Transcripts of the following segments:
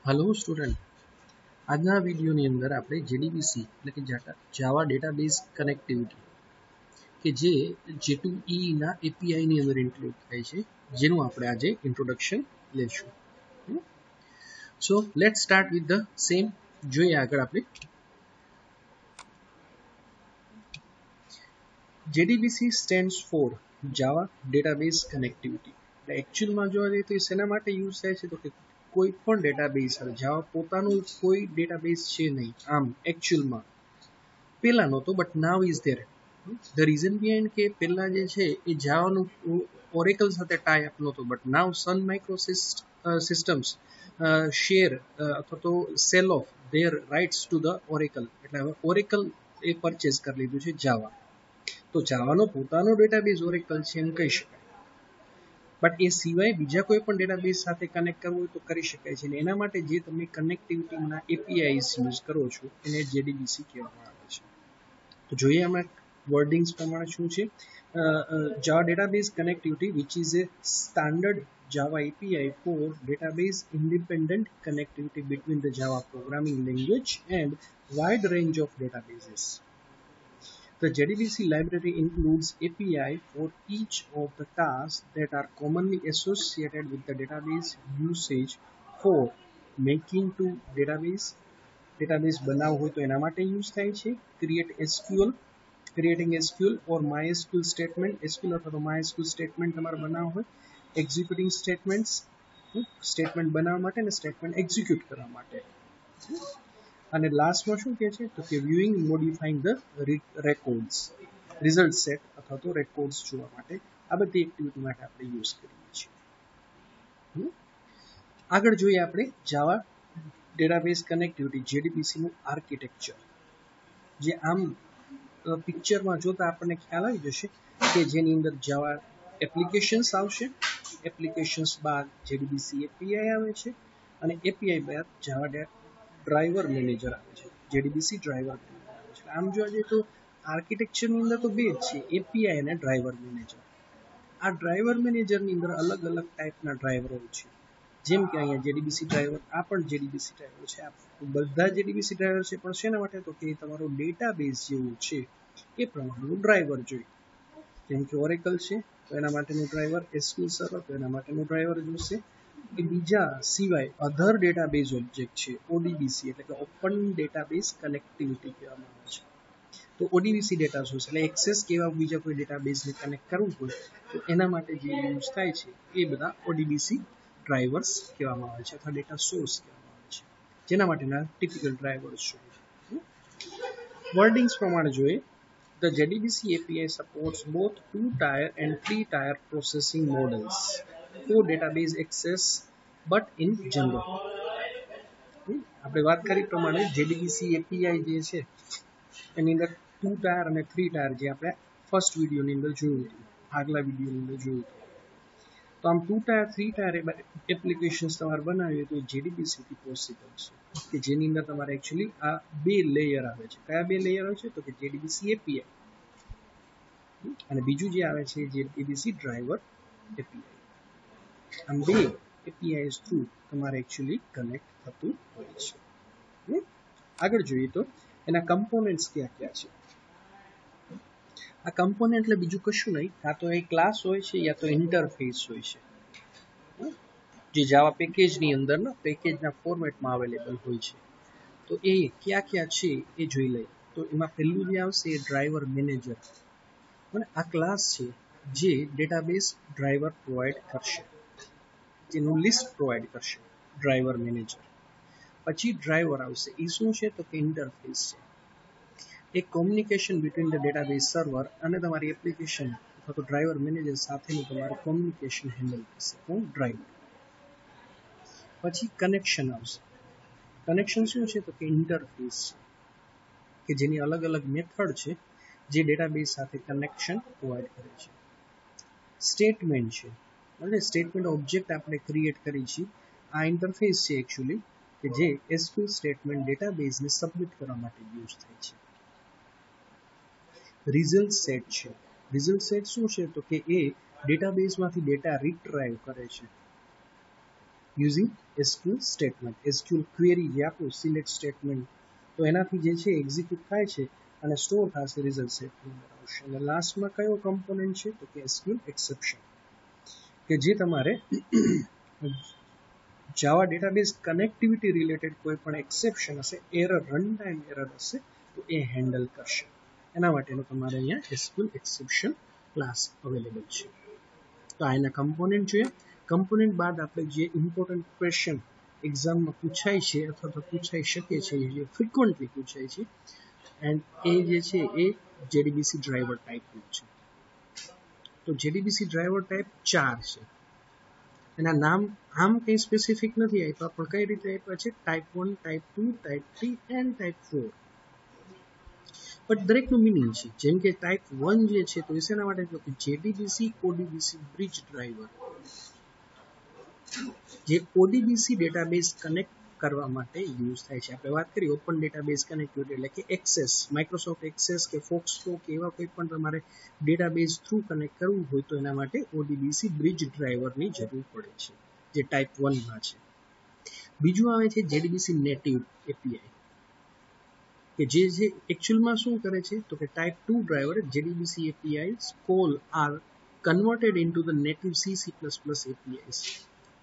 Hello student, આજના વિડીયોની અંદર આપણે JDBC એટલે કે જાવા ડેટાબેઝ કનેક્ટિવિટી કે જે J2EE ના API ની અંદર ઇન્ક્લુડ થાય છે જેનું આપણે આજે ઇન્ટ્રોડક્શન લેશું. So let's start with the same. જોઈએ આગળ આપણે JDBC stands for Java database connectivity. એકચ્યુઅલમાં જોવા જઈએ તો શેના માટે યુઝ થાય છે તો કે કોઈ પણ ડેટાબેઝ આવે જાવા પોતાનું કોઈ ડેટાબેઝ છે નહીં આમ એકચ્યુઅલમાં પહેલા નહોતો but now is there. The reason behind કે પહેલા જે છે એ જાવાનું ઓરેકલ સાથે ટાઈ અપ નહોતો but now Sun Microsystems share અથવા તો sell of their rights to the Oracle. એટલે હવે ઓરેકલ એ પરચેઝ કરી લીધું છે જાવા. તો જાવાનો પોતાનો ડેટાબેઝ ઓરેકલ છે એમ કહી શકાય. બટ એ સિવાય બીજા કોઈ પણ ડેટાબેઝ સાથે કનેક્ટ કરવું હોય તો કરી શકાય છે. એના માટે જે તમે કનેક્ટિવિટીના APIs યુઝ કરો છો એને JDBC કહેવામાં આવે છે. તો જોઈએ આમાં વર્ડિંગ્સ પ્રમાણે શું છે. Java database connectivity which is a standard Java API for database independent connectivity between the Java programming language and wide range of databases. The JDBC library includes API for each of the tasks that are commonly associated with the database usage for making to database બનાવવું હોય તો એના માટે use થાય છે. creating SQL or MySQL statement, SQL અથવા તો MySQL statement તમારે બનાવવું હોય, executing statement બનાવવા માટે અને statement execute કરવા માટે. અને લાસ્ટમાં શું કહે છે તો કે viewing modifying the records, result set અથવા તો રેકોર્ડ્સ જોવા માટે આ બધી એક્ટિવિટી માટે આપણે યુઝ કરીએ છીએ. આગળ જોઈએ આપણે જાવા ડેટાબેઝ કનેક્ટિવિટી JDBC નું આર્કિટેક્ચર. જે આમ પિક્ચરમાં જોતા આપણને ખ્યાલ આવી જશે કે જેની અંદર જાવા એપ્લિકેશન્સ આવશે, એપ્લિકેશન્સ બાદ JDBC API આવે છે અને API બાદ જાવા ડ્રાઈવર મેનેજર આવે છે, JDBC ડ્રાઈવર મેનેજર આવે છે. આમ જોવા જઈએ તો આર્કિટેક્ચરની અંદર તો બે જ છે, API અને ડ્રાઈવર મેનેજર. આ ડ્રાઈવર મેનેજરની અંદર અલગ અલગ ટાઈપના ડ્રાઈવરો છે. જેમ કે અહીંયા JDBC ડ્રાઈવર, આ પણ JDBC ડ્રાઈવર છે. આ બધા JDBC ડ્રાઈવર છે પણ શેના માટે તો કે તમારો ડેટાબેઝ જેવું છે એ પ્રમાણેનું ડ્રાઈવર જોઈએ. જેમ કે ઓરેકલ છે તો એના માટેનું ડ્રાઈવર, SQL સર્વર તો એના માટેનું ડ્રાઈવર જોશે. એ બીજા સિવાય અધર ડેટાબેઝ ઓબ્જેક્ટ છે ODBC એટલે કે ઓપન ડેટાબેઝ કનેક્ટિવિટી કહેવામાં આવે છે. તો ODBC ડેટા સોર્સ એટલે એક્સેસ કેવા બીજા કોઈ ડેટાબેઝને કનેક્ટ કરવું હોય તો એના માટે જે યુઝ થાય છે એ બધા ODBC ડ્રાઈવર્સ કહેવામાં આવે છે અથવા ડેટા સોર્સ કહેવામાં આવે છે, જેના માટેના ટિપિકલ ડ્રાઈવર્સ છે. વર્ડિંગ્સ પ્રમાણે જોઈએ the JDBC API supports both 2-tier and 3-tier processing models for database access but in general. આપણે વાત કરી પ્રમાણે JDBC API જે છે એની અંદર 2-tier અને 3-tier જે આપણે ફર્સ્ટ વિડીયોની અંદર જોયું હતું, આગલા વિડીયોની અંદર જોયું હતું. તો આમ 2-tier 3-tier એપ્લિકેશન્સ તમારે બનાવવી તો JDBC થી પોસિબલ છે કે જેની અંદર તમારે એકચ્યુઅલી આ બે લેયર આવે છે. કયા બે લેયર આવે છે તો કે JDBC API અને બીજું જે આવે છે JDBC ડ્રાઈવર API. આમ બે APIs થ્રુ તમારે એકચ્યુઅલી કનેક્ટ થતું હોય છે. આગળ જોઈએ તો એના કમ્પોનેન્ટ્સ ક્યાં ક્યાં છે. આ કમ્પોનેન્ટ એટલે બીજું કશું નહીં, કાં તો એ ક્લાસ હોય છે યા તો ઇન્ટરફેસ હોય છે જે જાવા પેકેજની અંદરના પેકેજના ફોર્મેટમાં અવેલેબલ હોય છે. તો એ ક્યાં ક્યાં છે એ જોઈ લઈએ. તો એમાં પહેલું જે આવશે એ ડ્રાઈવર મેનેજર. અને આ ક્લાસ છે જે ડેટાબેઝ ડ્રાઈવર પ્રોવાઈડ કરશે, જેનું લિસ્ટ પ્રોવાઈડ કરશે ડ્રાઈવર મેનેજર. પછી ડ્રાઈવર આવશે, એ શું છે તો કે ઇન્ટરફેસ છે, એક communication between the database server અને તમારી એપ્લિકેશન અથવા તો ડ્રાઈવર મેનેજર સાથેનું તમારું કોમ્યુનિકેશન હેન્ડલ કરશે કોણ ડ્રાઈવર. પછી કનેક્શન આવશે. કનેક્શન શું છે તો કે ઇન્ટરફેસ છે કે જેની અલગ અલગ મેથડ છે જે ડેટાબેઝ સાથે કનેક્શન પ્રોવાઈડ કરે છે. સ્ટેટમેન્ટ છે, એટલે સ્ટેટમેન્ટ ઓબ્જેક્ટ આપણે ક્રિએટ કરી છે. આ ઇન્ટરફેસ છે એકચ્યુઅલી કે જે SQL સ્ટેટમેન્ટ ડેટાબેઝને સબમિટ કરવા માટે યુઝ થાય છે. રિઝલ્ટ સેટ છે. રિઝલ્ટ સેટ શું છે તો કે એ ડેટાબેઝમાંથી ડેટા રિટ્રાઈવ કરે છે using SQL statement, SQL query જે આપણું સિલેક્ટ સ્ટેટમેન્ટ, તો એનાથી જે છે એક્ઝિક્યુટ થાય છે અને સ્ટોર થશે રિઝલ્ટ સેટની અંદર આવશે. અને લાસ્ટમાં કયો કમ્પોનન્ટ છે તો કે SQL એક્સેપ્શન, કે જે તમારે જાવા ડેટાબેઝ કનેક્ટિવિટી રિલેટેડ કોઈ પણ એક્સેપ્શન હશે, એરર, રન ટાઈમ એરર હશે, તો એ હેન્ડલ કરશે. એના માટેનો તમારે અહીંયા SQL એક્સેપ્શન ક્લાસ અવેલેબલ છે. તો આ એના કમ્પોનન્ટ જોઈએ. કમ્પોનન્ટ બાદ આપણે જે ઇમ્પોર્ટન્ટ ક્વેશ્ચન એક્ઝામમાં પૂછાય છે અથવા તો પૂછાઈ શકે છે, જે ફ્રિકવન્ટલી પૂછાય છે, એન્ડ એ જે છે એ JDBC ડ્રાઈવર ટાઈપનું છે. તો JDBC ડ્રાઈવર ટાઈપ 4 છે. એના નામ આમ કંઈ સ્પેસિફિક નથી આપ્યા, પણ કઈ રીતે આપ્યા છે, type 1, type 2, type 3 and type 4. પણ દરેકનું મિનિંગ છે. જેમ કે ટાઈપ 1 જે છે તો એ શેના માટે તો કે JDBC ODBC બ્રિજ ડ્રાઈવર, જે ODBC ડેટાબેઝ કનેક્ટ કરવા માટે યુઝ થાય છે. આપણે વાત કરીએ ઓપન ડેટાબેઝ કનેક્ટિવિટી એટલે કે એક્સેસ, માઇક્રોસોફ્ટ એક્સેસ કે ફોક્સફ્લો કે એવા કોઈ પણ તમારે ડેટાબેઝ થ્રુ કનેક્ટ કરવું હોય તો એના માટે ODBC બ્રિજ ડ્રાઈવરની જરૂર પડે છે, જે ટાઈપ 1 માં છે. બીજું આવે છે JDBC નેટિવ API, કે જે એકચ્યુઅલમાં શું કરે છે તો કે type 2 driver JDBC APIs call are converted into the native C++ APIs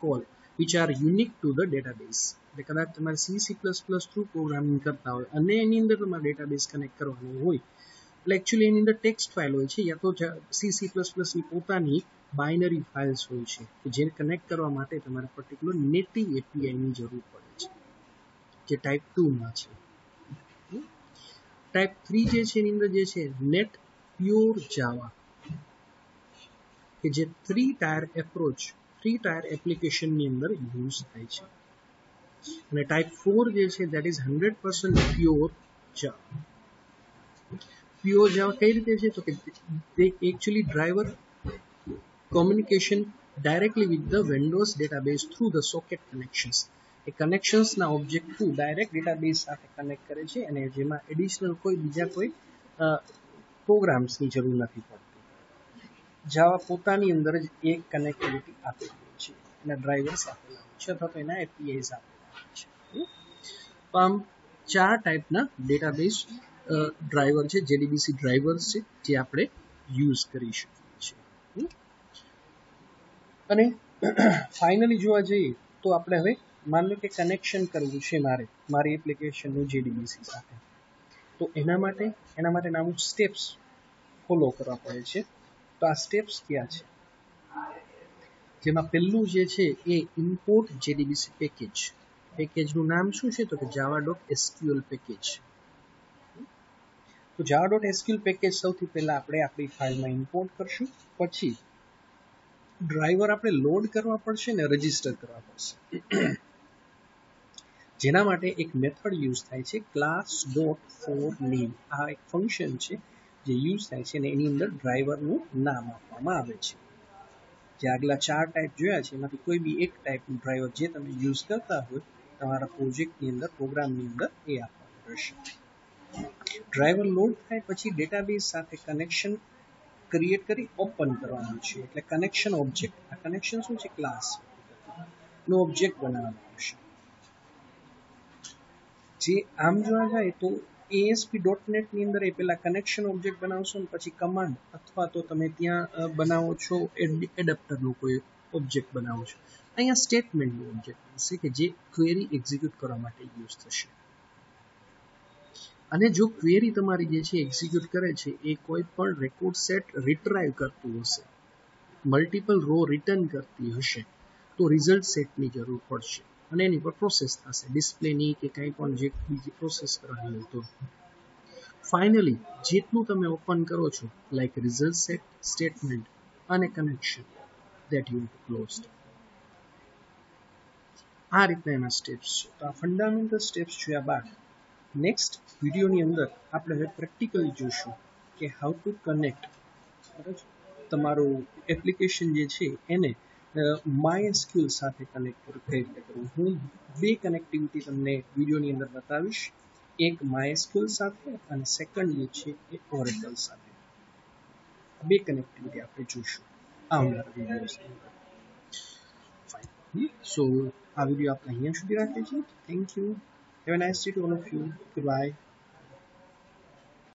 call which are unique to the database. એટલે કદાચ તમારે C++ થ્રુ પ્રોગ્રામિંગ કરતા હોય અને એની અંદર તમારે ડેટાબેઝ કનેક્ટ કરવાનું હોય, એટલે એકચ્યુઅલી એની અંદર ટેક્સ્ટ ફાઇલ હોય છે, યા તો C++ ની પોતાની બાઇનરી ફાઇલ્સ હોય છે, કે જેને કનેક્ટ કરવા માટે તમારે પર્ટિક્યુલર નેટિવ API ની જરૂર પડે છે, જે ટાઈપ 2 માં છે. ટાઈપ 3 જે છે એની અંદર જે છે નેટ પ્યોર જાવા, કે જે 3 ટાયર એપ્રોચ, 3 ટાયર એપ્લિકેશનની અંદર યુઝ થાય છે. અને ટાઈપ 4 જે છે that is 100% pure Java. Pure Java કઈ રીતે છે તો કે તે actually driver communication directly with the vendor's database through the socket connections. એ કનેક્શન્સના ઓબ્જેક્ટ થ્રુ ડાયરેક્ટ ડેટાબેઝ સાથે કનેક્ટ કરે છે, અને જેમાં એડિશનલ કોઈ બીજા કોઈ પ્રોગ્રામ્સની જરૂર નથી પડતી. જાવા પોતાની અંદર જ એક કનેક્ટિવિટી આપેલી છે, એના ડ્રાઈવર્સ આપેલા હોય છે અથવા તો એના APIs આપેલા હોય છે. તો આમ 4 ટાઈપના ડેટાબેઝ ડ્રાઈવર છે, JDBC ડ્રાઈવર્સ છે, જે આપણે યુઝ કરી શકીએ છીએ. અને ફાઇનલી જોવા જઈએ તો આપણે હવે માન લો કે કનેક્શન કરવું છે મારી એપ્લિકેશનનું JDBC સાથે, તો એના માટે અમુક સ્ટેપ્સ ફોલો કરવા પડે છે. તો આ સ્ટેપ્સ ક્યાં છે, જેમાં પહેલું જે છે એ ઇમ્પોર્ટ JDBC પેકેજ. પેકેજનું નામ શું છે તો કે java.sql પેકેજ. તો java.sql પેકેજ સૌથી પહેલા આપણે આપણી ફાઇલમાં ઇમ્પોર્ટ કરશું, પછી ડ્રાઈવર આપણે લોડ કરવા પડશે ને રજીસ્ટર કરવા પડશે, જેના માટે એક મેથડ યુઝ થાય છે class.forName. આ એક ફંક્શન છે જે યુઝ થાય છે અને એની અંદર ડ્રાઈવરનું નામ આપવામાં આવે છે. જે આગલા 4 ટાઈપ જોયા છે એમાંથી કોઈ બી એક ટાઈપનું ડ્રાઈવર જે તમે યુઝ કરતા હોય તમારા પ્રોજેક્ટની અંદર, પ્રોગ્રામની અંદર, એ આપવાનું રહેશે. ડ્રાઈવર લોડ થાય પછી ડેટાબેઝ સાથે કનેક્શન ક્રિએટ કરી ઓપન કરવાનું છે, એટલે કનેક્શન ઓબ્જેક્ટ. આ કનેક્શન શું છે, ક્લાસ નો ઓબ્જેક્ટ બનાવવાનો આવશે. જે આમ જોવા જાય તો ASP.NET ની અંદર એ પહેલા કનેક્શન ઓબ્જેક્ટ બનાવશો ને પછી કમાન્ડ અથવા તો તમે ત્યાં બનાવો છો એડેપ્ટરનો કોઈ ઓબ્જેક્ટ બનાવો છો. અહીંયા સ્ટેટમેન્ટનો ઓબ્જેક્ટ બનશે કે જે ક્વેરી એક્ઝિક્યુટ કરવા માટે યુઝ થશે. અને જો ક્વેરી તમારી જે છે એક્ઝિક્યુટ કરે છે એ કોઈ પણ રેકોર્ડ સેટ રિટ્રાઈવ કરતું હશે, મલ્ટિપલ રો રિટર્ન કરતી હશે, તો રિઝલ્ટ સેટની જરૂર પડશે અને એની પર પ્રોસેસ થશે, ડિસ્પ્લેની કે કંઈ પણ જે બીજી પ્રોસેસ કરવાની હોય તો. ફાઇનલી જેટલું તમે ઓપન કરો છો લાઈક રિઝલ્ટ સેટ, સ્ટેટમેન્ટ અને connection, that you will close. આ રીતના એના સ્ટેપ્સ છે. તો આ ફંડામેન્ટલ સ્ટેપ્સ જોયા બાદ નેક્સ્ટ વિડીયોની અંદર આપણે હવે પ્રેક્ટિકલી જોઈશું કે હાઉ ટુ કનેક્ટ તમારું એપ્લિકેશન જે છે એને MySQL સાથે કનેક્ટ કઈ રીતે કરવું. હું 2 કનેક્ટિવિટી તમને વિડીયોની અંદર બતાવીશ, એક MySQL સાથે અને સેકન્ડ જે છે એ Oracle સાથે. 2 કનેક્ટિવિટી આપણે જોઈશું આવનારા વિડીયોઝની અંદર. સો આ વિડીયો આપના અહીંયા સુધી રાખીએ છીએ. Thank you. Have a nice day to all of you. Good bye.